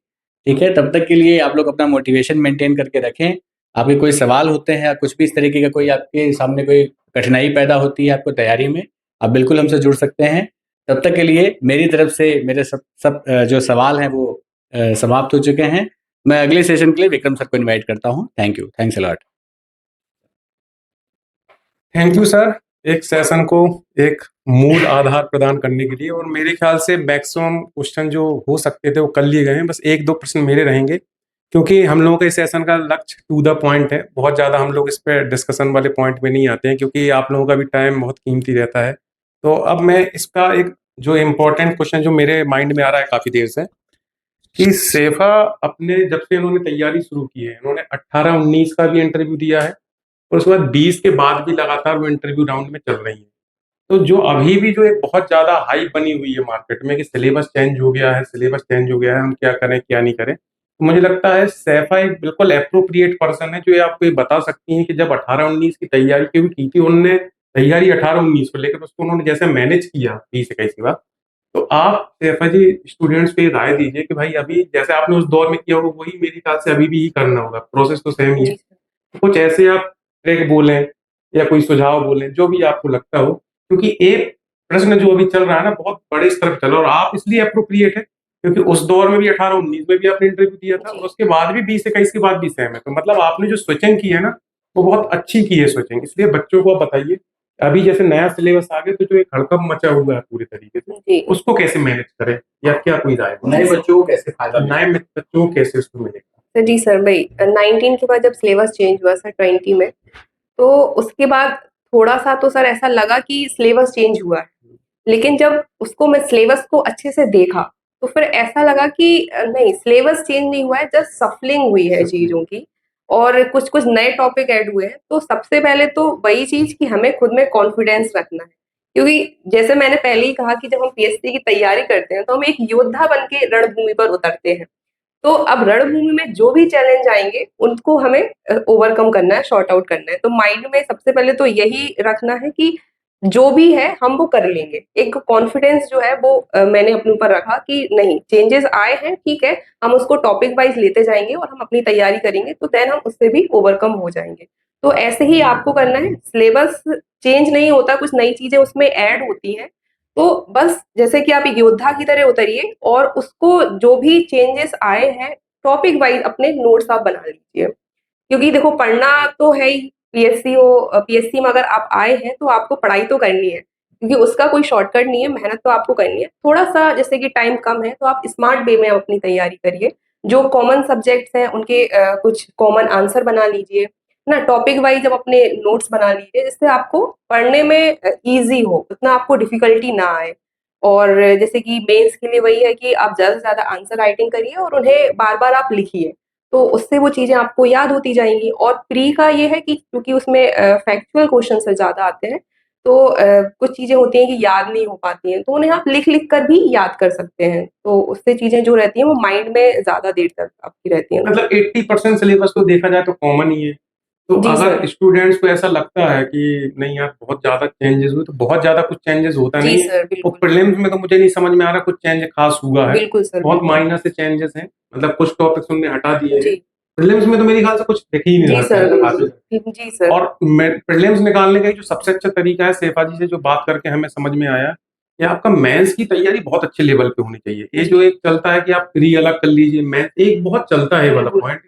ठीक है, तब तक के लिए आप लोग अपना मोटिवेशन मेंटेन करके रखें। आपके कोई सवाल होते हैं या कुछ भी इस तरीके का कोई आपके सामने कोई कठिनाई पैदा होती है आपको तैयारी में, आप बिल्कुल हमसे जुड़ सकते हैं। तब तक के लिए मेरी तरफ से मेरे सब जो सवाल हैं वो समाप्त हो चुके हैं। मैं अगले सेशन के लिए विक्रम सर को इनवाइट करता हूँ। Thank you, thanks a lot. Thank you sir, एक सेशन को एक मूल आधार प्रदान करने के लिए। और मेरे ख्याल से मैक्सिमम क्वेश्चन जो हो सकते थे वो कर लिए गए हैं। बस 1-2 प्रश्न मेरे रहेंगे, क्योंकि हम लोगों के इस सेशन का लक्ष्य टू द पॉइंट है। बहुत ज़्यादा हम लोग इस पे डिस्कशन वाले पॉइंट में नहीं आते हैं, क्योंकि आप लोगों का भी टाइम बहुत कीमती रहता है। तो अब मैं इसका एक जो इम्पोर्टेंट क्वेश्चन जो मेरे माइंड में आ रहा है काफ़ी देर से, कि शेफा अपने जब से इन्होंने तैयारी शुरू की है, इन्होंने 18-19 का भी इंटरव्यू दिया है और उसके बाद 20 के बाद भी लगातार वो इंटरव्यू राउंड में चल रही है। तो जो अभी भी जो एक बहुत ज़्यादा हाइप बनी हुई है मार्केट में कि सिलेबस चेंज हो गया है, सिलेबस चेंज हो गया है, हम क्या करें, क्या नहीं करें। तो मुझे लगता है सैफा एक बिल्कुल एप्रोप्रिएट पर्सन है, जो ये आपको ये बता सकती हैं कि जब 18-19 की तैयारी क्योंकि की थी उन्होंने तैयारी 18-19 को, लेकिन उसको उन्होंने जैसे मैनेज किया 20-21 के बाद। तो आप सैफा जी स्टूडेंट्स को ये राय दीजिए कि भाई अभी जैसे आपने उस दौर में किया होगा वही मेरे ख्याल से अभी भी ही करना होगा, प्रोसेस तो सेम ही है। जी सर। कुछ ऐसे आप ट्रिक बोलें या कोई सुझाव बोलें जो भी आपको लगता हो, क्योंकि एक प्रश्न जो अभी चल रहा है ना बहुत बड़े स्तर पर चल रहा है और आप इसलिए अप्रोप्रिएट है क्योंकि उस दौर में भी 18-19 में भी आपने इंटरव्यू दिया था और जी। उसके बाद भी 20-21 के बाद भी सेम है। तो मतलब आपने जो स्विचिंग की है ना वो बहुत अच्छी की है स्विचिंग। इसलिए बच्चों को आप बताइए अभी जैसे नया सिलेबस आ गया तो जो एक हड़कंप मचा हुआ है पूरे तरीके से जी। उसको कैसे मैनेज करें, या क्या कोई राय हो? नए बच्चों को कैसे फायदा नए बच्चों को कैसे उसको मिलेगा? सर जी सर, वही 19 के बाद जब सिलेबस चेंज हुआ सर 20 में, तो उसके बाद थोड़ा-सा तो सर ऐसा लगा कि सिलेबस चेंज हुआ है। लेकिन जब उसको मैं सिलेबस को अच्छे से देखा, तो फिर ऐसा लगा कि नहीं सिलेबस चेंज नहीं हुआ है, जस्ट शफलिंग हुई है चीज़ों की और कुछ-कुछ नए टॉपिक ऐड हुए हैं। तो सबसे पहले तो वही चीज़ कि हमें खुद में कॉन्फिडेंस रखना है। क्योंकि जैसे मैंने पहले ही कहा कि जब हम पीएससी की तैयारी करते हैं, तो हम एक योद्धा बन के रणभूमि पर उतरते हैं। तो अब रणभूमि में जो भी चैलेंज आएँगे, उनको हमें ओवरकम करना है, सॉर्ट आउट करना है। तो माइंड में सबसे पहले तो यही रखना है कि जो भी है हम वो कर लेंगे। एक कॉन्फिडेंस जो है वो मैंने अपने ऊपर रखा कि नहीं चेंजेस आए हैं, ठीक है, हम उसको टॉपिक वाइज़ लेते जाएँगे और हम अपनी तैयारी करेंगे, तो देन हम उससे भी ओवरकम हो जाएँगे। तो ऐसे ही आपको करना है, सिलेबस चेंज नहीं होता, कुछ नई चीज़ें उसमें ऐड होती हैं। तो बस जैसे कि आप एक योद्धा की तरह उतरिए और उसको जो भी चेंजेस आए हैं, टॉपिक वाइज़ अपने नोट्स आप बना लीजिए। क्योंकि देखो पढ़ना तो है ही, पीएससी में अगर आप आए हैं तो आपको पढ़ाई तो करनी है, क्योंकि उसका कोई शॉर्टकट नहीं है, मेहनत तो आपको करनी है। थोड़ा-सा जैसे कि टाइम कम है तो आप स्मार्ट वे में आप अपनी तैयारी करिए। जो कॉमन सब्जेक्ट्स हैं उनके कुछ कॉमन आंसर बना लीजिए, है ना? टॉपिक वाइज़ आप अपने नोट्स बना लीजिए जिससे आपको पढ़ने में ईज़ी हो, उतना आपको डिफ़िकल्टी ना आए। और जैसे कि मेंस के लिए वही है कि आप ज़्यादा से ज़्यादा आंसर राइटिंग करिए और उन्हें बार-बार आप लिखिए। तो उससे वो चीज़ें आपको याद होती जाएँगी और प्री का ये है कि क्योंकि उसमें फैक्चुअल क्वेश्चन से ज़्यादा आते हैं, तो कुछ चीजें होती हैं कि याद नहीं हो पाती हैं, तो उन्हें आप लिख लिख कर भी याद कर सकते हैं, तो उससे चीजें जो रहती हैं वो माइंड में ज्यादा देर तक आपकी रहती हैं। मतलब 80% सिलेबस तो देखा जाए तो कॉमन ही है। तो जी अगर सर। स्टूडेंट्स को ऐसा लगता है कि नहीं यार बहुत ज़्यादा चेंजेस हुए, तो बहुत ज़्यादा कुछ चेंजेस होता जी नहीं है। सर, और बिल्कुल। प्रीलिम्स में तो मुझे नहीं समझ में आ रहा कुछ चेंज खास हुआ है। बिल्कुल सर, बहुत बिल्कुल। माइनर से चेंजेस हैं, मतलब कुछ टॉपिक्स उन्होंने हटा दिए हैं। जी। प्रीलिम्स में तो मेरे ख्याल से कुछ दिख ही नहीं जी रहा सर, चेंज खास। बिल्कुल। जी सर। और प्रीलिम्स निकालने का जो सबसे अच्छा तरीका है, सैफा जी से जो बात करके हमें समझ में आया कि आपका मेंस की तैयारी बहुत अच्छे लेवल पे होनी चाहिए। ये जो जी। एक चलता है कि आप प्री अलग कर लीजिए, मेंस एक बहुत चलता है ये वाला बिल्कुल। पॉइंट।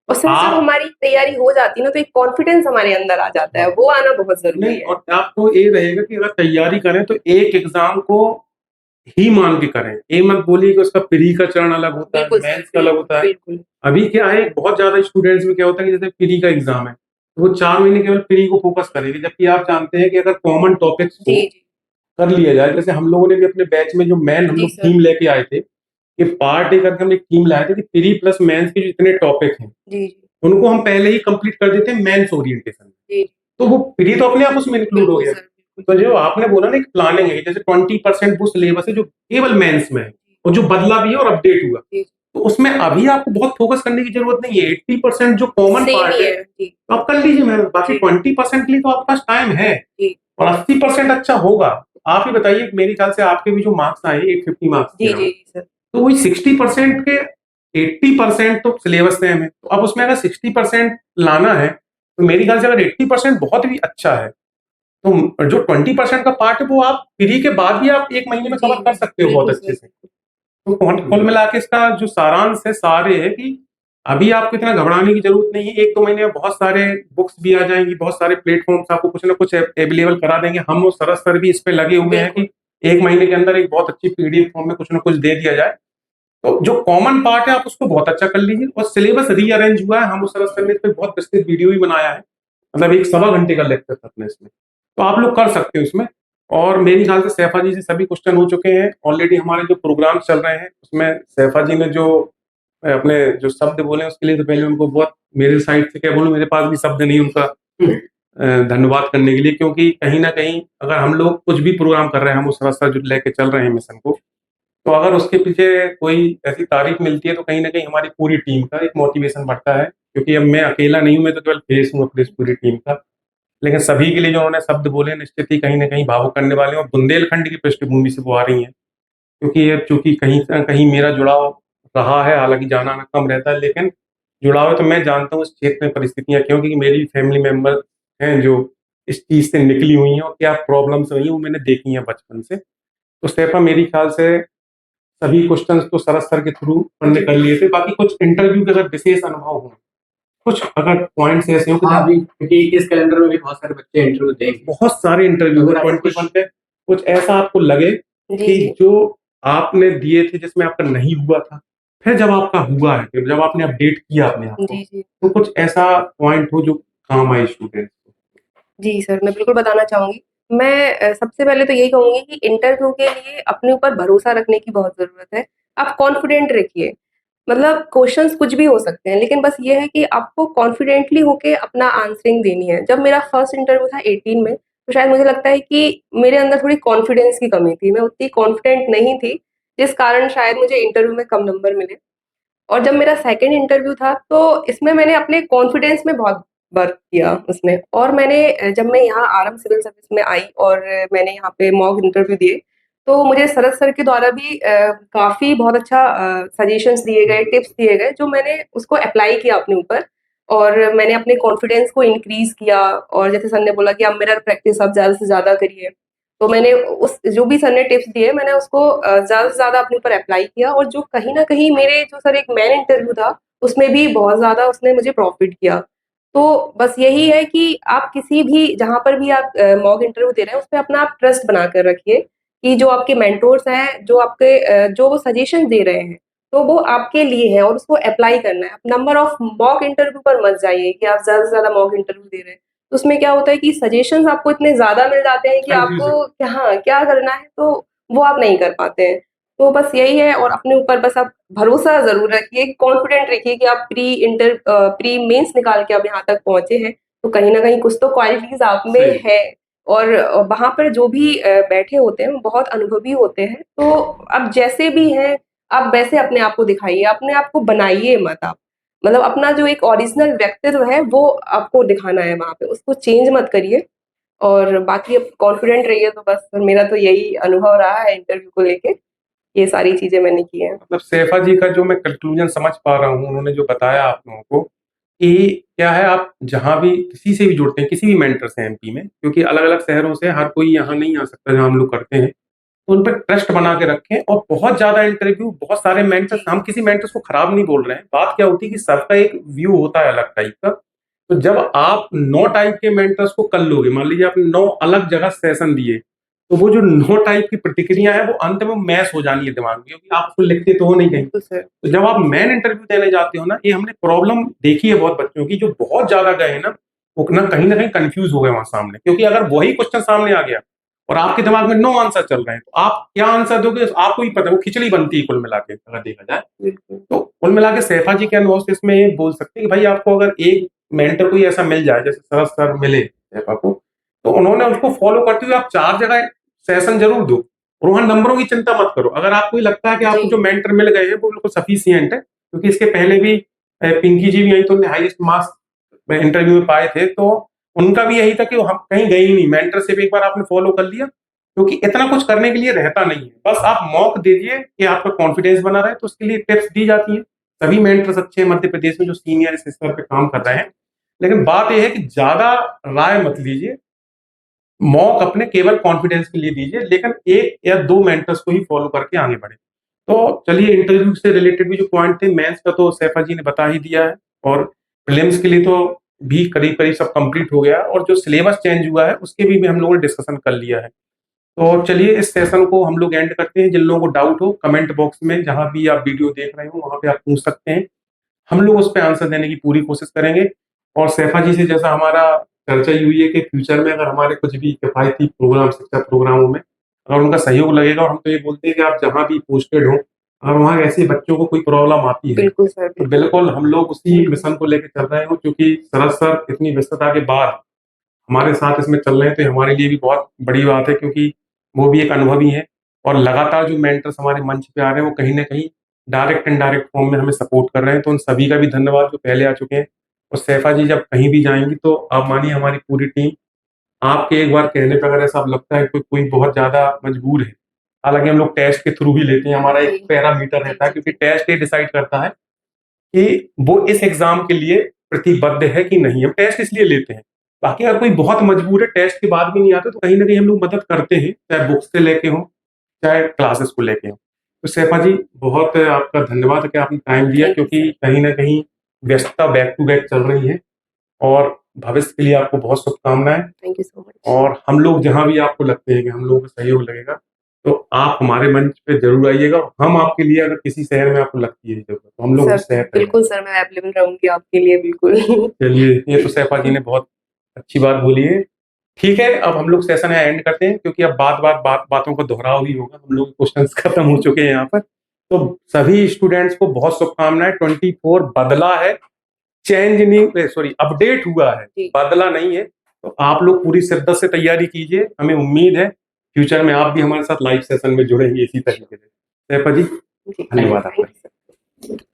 उससे जब आप हमारी तैयारी हो जाती है ना, तो एक कॉन्फिडेंस हमारे अंदर आ जाता है, वो आना बहुत जरूरी नहीं, है। और आपको ये रहेगा कि अगर तैयारी करें तो एक एग्जाम को ही मान के करें। ये मत बोलिए कि उसका प्री का चरण अलग होता है, बिल्कुल सर, मेंस का अलग होता है। बिल्कुल। अभी क्या है, बहुत ज्यादा स्टूडेंट्स में क्या होता है कि जैसे प्री का एग्जाम है, तो वो 4 महीने केवल प्री को फोकस करेंगे, जबकि आप जानते हैं कि अगर कॉमन टॉपिक्स को जी, जी। कर लिया जाए, जैसे हम लोगों ने भी अपने बैच में जो मेन हम जी लोग सर। थीम लेके आए थे, कि पार्ट ए करके हम एक थीम लाए थे कि प्री प्लस मेंस के जितने टॉपिक हैं, जी, जी। उनको हम पहले ही कंप्लीट कर देते हैं मेंस ओरिएंटेशन में। जी, तो वो प्री तो अपने आप उसमें इंक्लूड हो बिल्कुल गया। सर, बिल्कुल। तो जो आपने बोला ना एक प्लानिंग है, जैसे 20% वो सिलेबस है जो केवल मेंस में है, और जो बदला भी है और अपडेट हुआ, जी, तो उसमें अभी आपको बहुत फोकस करने की जरूरत नहीं है। 80% जो कॉमन सेम पार्ट ही है है। जी, तो आप कर लीजिए मेहनत, बाकी जी, 20% के लिए तो आपके पास टाइम है, जी। और 80% अच्छा होगा। आप ही बताइए, मेरे ख्याल से आपके भी जो मार्क्स आए 850 मार्क्स के जी, अराउंड, जी, सर। तो वही 60% के 80% तो सिलेबस सेम है, तो अब उसमें अगर 60% लाना है, तो मेरी ख्याल से अगर 80% बहुत भी अच्छा है, तो जो 20% का पार्ट है वो आप फ्री के बाद भी आप 1 महीने में जी, कवर कर सकते हो बहुत बिल्कुल अच्छे सर। से। तो कुल मिला के इसका जो सारांश है सारे है कि अभी आपको इतना घबराने की जरूरत नहीं है। 1-2 महीने में बहुत सारे बुक्स भी आ जाएंगी, बहुत सारे प्लेटफॉर्म्स आपको कुछ ना कुछ अवेलेबल करा देंगे। हम और सरस सर भी इस पे लगे हुए हैं बिल्कुल। कि 1 महीने के अंदर एक बहुत अच्छी पीडीएफ फॉर्म में कुछ ना कुछ दे दिया जाए। तो जो कॉमन पार्ट है आप उसको बहुत अच्छा कर लीजिए, और सिलेबस रीअरेंज हुआ है, हम और सरस सर ने इस पे बहुत विस्तृत वीडियो भी बनाया है, मतलब 1 सवा घंटे का लेक्चर था अपने इसमें, तो आप लोग कर सकते हो उसमें। और मेरे ख्याल से सैफा जी से सभी क्वेश्चन हो चुके हैं ऑलरेडी। हमारे जो प्रोग्राम चल रहे हैं उसमें सैफा जी ने जो अपने जो शब्द बोले उसके लिए तो पहले उनको बहुत, मेरे साइड से क्या बोलूं, मेरे पास भी शब्द नहीं उनका धन्यवाद करने के लिए, क्योंकि कहीं ना कहीं अगर हम लोग कुछ भी प्रोग्राम कर रहे हैं, हम उस रास्ता जो लेके चल रहे हैं मिशन को, तो अगर उसके पीछे कोई ऐसी तारीफ मिलती है तो कहीं ना कहीं हमारी पूरी टीम का एक मोटिवेशन बढ़ता है, क्योंकि अब मैं अकेला नहीं हूं, मैं तो केवल फेस हूँ अपनी इस पूरी टीम का। लेकिन सभी के लिए जो उन्होंने शब्द बोले निश्चित ही कहीं ना कहीं भावुक करने वाले हैं, और बुंदेलखंड की पृष्ठभूमि से वो आ रही हैं, क्योंकि ये चूंकि कहीं ना कहीं मेरा जुड़ाव रहा है, हालांकि जाना आना कम रहता है, लेकिन जुड़ाव है, तो मैं जानता हूँ इस क्षेत्र में परिस्थितियां क्यों, क्योंकि मेरी फैमिली मेंबर हैं जो इस चीज से निकली हुई हैं, और क्या प्रॉब्लम्स हुई हैं वो मैंने देखी हैं बचपन से। तो सैफा मेरी ख्याल से सभी क्वेश्चंस तो सरस सर के थ्रू हमने कर लिए थे, बाकी कुछ इंटरव्यू के अगर विशेष अनुभव हो, कुछ अगर पॉइंट्स ऐसे हो कि हाँ, अभी क्योंकि इस कैलेंडर में भी बहुत सारे बच्चे इंटरव्यू देंगे, बहुत सारे इंटरव्यू अगर है आपको 21 पे, कुछ ऐसा आपको लगे जी, कि जी। जो आपने दिए थे जिसमें आपका नहीं हुआ था, फिर जब आपका हुआ है, फिर जब आपने अपडेट किया अपने आप को, जी, जी। तो कुछ ऐसा पॉइंट हो जो काम आए स्टूडेंट को। जी सर, मैं बिल्कुल बताना चाहूँगी। मैं सबसे पहले तो यही कहूँगी कि इंटरव्यू के लिए अपने ऊपर भरोसा रखने की बहुत ज़रूरत है। आप कॉन्फिडेंट रखिए, मतलब क्वेश्चंस कुछ भी हो सकते हैं, लेकिन बस ये है कि आपको कॉन्फिडेंटली होके अपना आंसरिंग देनी है। जब मेरा फर्स्ट इंटरव्यू था 18 में, तो शायद मुझे लगता है कि मेरे अंदर थोड़ी कॉन्फिडेंस की कमी थी। मैं उतनी कॉन्फिडेंट नहीं थी, जिस कारण शायद मुझे इंटरव्यू में कम नंबर मिले। और जब मेरा सेकंड इंटरव्यू था, तो इसमें मैंने अपने कॉन्फिडेंस में बहुत वर्क किया उसमें, और मैंने जब मैं यहाँ आरएम सिविल सर्विस में आई और मैंने यहाँ पे मॉक इंटरव्यू दिए, तो मुझे शरद सर के द्वारा भी काफ़ी बहुत अच्छा सजेशंस दिए गए, टिप्स दिए गए, जो मैंने उसको अप्लाई किया अपने ऊपर, और मैंने अपने कॉन्फिडेंस को इंक्रीज़ किया। और जैसे सर ने बोला कि आप मिरर प्रैक्टिस आप ज़्यादा से ज़्यादा करिए, तो मैंने उस जो भी सर ने टिप्स दिए, मैंने उसको ज़्यादा से ज़्यादा अपने ऊपर अप्लाई किया, और जो कहीं न कहीं मेरे जो सर एक मेन इंटरव्यू था, उसमें भी बहुत ज़्यादा उसने मुझे प्रॉफ़िट किया। तो बस यही है कि आप किसी भी जहाँ पर भी आप मॉक इंटरव्यू दे रहे हैं, उसपे अपना आप ट्रस्ट बनाकर रखिए कि जो आपके मेंटोर्स हैं, जो आपके जो वो सजेशन दे रहे हैं, तो वो आपके लिए है और उसको अप्लाई करना है। आप नंबर ऑफ मॉक इंटरव्यू पर मत जाइए कि आप ज़्यादा से ज़्यादा मॉक इंटरव्यू दे रहे हैं। तो उसमें क्या होता है कि सजेशंस आपको इतने ज़्यादा मिल जाते हैं कि कंफ्यूजन। आपको क्या, हाँ, क्या करना है, तो वो आप नहीं कर पाते हैं। तो बस यही है, और अपने ऊपर बस आप भरोसा ज़रूर रखिए, कॉन्फिडेंट रखिए कि आप प्री मेंस निकाल के आप यहाँ तक पहुँचे हैं, तो कहीं न कहीं कुछ तो क्वालिटीज़ आप में सही। है, और वहाँ पर जो भी बैठे होते हैं वो बहुत अनुभवी होते हैं। तो अब जैसे भी हैं, आप वैसे अपने आप को दिखाइए, अपने आप को बनाइए मत आप। मतलब अपना जो एक ओरिजिनल व्यक्तित्व है वो आपको दिखाना है वहाँ पे, उसको चेंज मत करिए। और बाकी अब कॉन्फिडेंट रहिए। तो बस मेरा तो यही अनुभव रहा है इंटरव्यू को लेके, ये सारी चीजें मैंने की हैं। मतलब सैफा जी का जो मैं कंक्लूजन समझ पा रहा हूँ, उन्होंने जो बताया आप लोगों को कि क्या है, आप जहाँ भी किसी से भी जुड़ते हैं, किसी भी मेंटर से एमपी में, क्योंकि अलग-अलग शहरों से हर कोई यहाँ नहीं आ सकता जहाँ हम लोग करते हैं, तो उन पे ट्रस्ट बना के रखें। और बहुत ज़्यादा इंटरव्यू, बहुत सारे मेंटर्स, हम किसी मेंटर्स को खराब नहीं बोल रहे हैं। बात क्या होती है कि सबका एक व्यू होता है अलग टाइप का। तो जब आप 9 टाइप के मेंटर्स को कर लोगे, मान लीजिए आपने 9 अलग जगह सेशन दिए, तो वो जो 9 टाइप की प्रतिक्रिया है वो अंत में मैच हो जानी है दिमाग में, क्योंकि आप उसको लिखते तो हो नहीं कहीं। तो सर तो जब आप मेन इंटरव्यू देने जाते हो ना, ये हमने प्रॉब्लम देखी है बहुत बच्चों की, जो बहुत ज्यादा गए हैं ना, वो ना कहीं कंफ्यूज हो गए वहां सामने, क्योंकि अगर वही क्वेश्चन सामने आ गया और आपके दिमाग में 9 आंसर चल रहे हैं, तो आप क्या आंसर दोगे आपको ही पता है। वो खिचड़ी बनती है कुल मिला के, अगर देखा जाए। बिल्कुल। तो कुल मिला के सैफा जी के अनुभव से इसमें ये बोल सकते हैं कि भाई, आपको अगर एक मेंटर कोई ऐसा मिल जाए, जैसे सरस सर मिले सैफा को, तो उन्होंने उसको फॉलो करते हुए आप 4 जगह सेशन जरूर दो, और वहां नंबरों की चिंता मत करो। अगर आपको ही लगता है कि आपको जी। जो मेंटर मिल गए हैं वो बिल्कुल सफिशियंट है, क्योंकि इसके पहले भी पिंकी जी भी आई, तो उन्हें हाईएस्ट मार्क्स इंटरव्यू में पाए थे, तो उनका भी यही था कि वो हम कहीं गए ही नहीं, मेंटर से भी एक बार आपने फॉलो कर लिया, क्योंकि इतना कुछ करने के लिए रहता नहीं है। बस आप मौका दीजिए कि आपका कॉन्फिडेंस बना रहे, तो उसके लिए टिप्स दी जाती हैं। सभी मेंटर्स अच्छे हैं मध्य प्रदेश में जो सीनियर इस स्तर पे काम कर रहे हैं, लेकिन बात यह है कि ज्यादा राय मत लीजिए, मौक अपने केवल कॉन्फिडेंस के लिए दीजिए, लेकिन 1 या 2 मेंटर्स को ही फॉलो करके आगे बढ़े। तो चलिए, इंटरव्यू से रिलेटेड भी जो पॉइंट थे, मेंस का तो सैफा जी ने बता ही दिया है, और प्रीलिम्स के लिए तो भी करीब-करीब सब कंप्लीट हो गया, और जो सिलेबस चेंज हुआ है उसके भी हम लोगों ने डिस्कशन कर लिया है। तो चलिए, इस सेशन को हम लोग एंड करते हैं। जिन लोगों को डाउट हो, कमेंट बॉक्स में जहां भी आप वीडियो देख रहे हो वहां पे आप पूछ सकते हैं, हम लोग उस पे आंसर देने की पूरी कोशिश करेंगे। और सैफा जी से जैसा हमारा चर्चा ही हुई है कि फ्यूचर में अगर हमारे कुछ भी किफायती प्रोग्राम, शिक्षा प्रोग्रामों में अगर उनका सहयोग लगेगा, और हम तो ये बोलते हैं कि आप जहाँ भी पोस्टेड हो, अगर वहाँ ऐसे बच्चों को कोई प्रॉब्लम आती है, बिल्कुल सर, तो बिल्कुल। बिल्कुल हम लोग उसी मिशन को लेकर चल रहे हो, क्योंकि सरस सर इतनी व्यस्तता के बाद हमारे साथ इसमें चल रहे हैं, तो ये हमारे लिए भी बहुत बड़ी बात है, क्योंकि वो भी एक अनुभवी हैं, और लगातार जो मेंटर्स हमारे मंच पे आ रहे हैं वो कहीं न कहीं डायरेक्ट इनडायरेक्ट फॉर्म में हमें सपोर्ट कर रहे हैं। तो उन सभी का भी धन्यवाद जो पहले आ चुके हैं। और सैफा जी जब कहीं भी जाएँगी, तो आप मानिए हमारी पूरी टीम आपके एक बार कहने पे, अगर ऐसा लगता है कि कोई बहुत ज़्यादा मजबूर है, हालाँकि हम लोग टेस्ट के थ्रू ही लेते हैं, हमारा एक जी। पैरामीटर रहता है, क्योंकि टेस्ट ये डिसाइड करता है कि वो इस एग्ज़ाम के लिए प्रतिबद्ध है कि नहीं। हम टेस्ट इसलिए लेते हैं। बाकी अगर कोई बहुत मजबूर है, टेस्ट के बाद भी नहीं आता, तो कहीं न कहीं हम लोग मदद करते हैं, चाहे बुक्स से लेके हो, चाहे क्लासेस को लेके हो। तो सैफा जी, बहुत आपका धन्यवाद है कि आपने टाइम दिया, थैंक यू क्योंकि सर। कहीं न कहीं व्यस्तता बैक टू बैक चल रही है, और भविष्य के लिए आपको बहुत शुभकामनाएँ। Thank you so much. और हम लोग जहाँ भी आपको लगते हैं कि हम लोगों का सहयोग लगेगा, तो आप हमारे मंच पे ज़रूर आइएगा। हम आपके लिए, अगर किसी शहर में आपको लगती है ज़रूरत, तो हम लोग सर, उस शहर पे बिल्कुल सर, मैं अवेलेबल रहूँगी आपके लिए, बिल्कुल। चलिए, ये तो सैफा जी ने बहुत अच्छी बात बोली है। ठीक है, अब हम लोग सेशन यहाँ एंड करते हैं, क्योंकि अब बातों का दोहराव ही होगा। हम लोग क्वेश्चंस खत्म हो चुके हैं यहाँ पर। तो सभी स्टूडेंट्स को बहुत शुभकामनाएँ। 24 बदला है, चेंज नहीं, सॉरी, अपडेट हुआ है, जी। बदला नहीं है। तो आप लोग पूरी शिद्दत से तैयारी कीजिए। हमें उम्मीद है फ्यूचर में आप भी हमारे साथ लाइव सेशन में जुड़ेंगे इसी तरीके से। सैफा जी, जी, धन्यवाद थैंक आपका। You sir.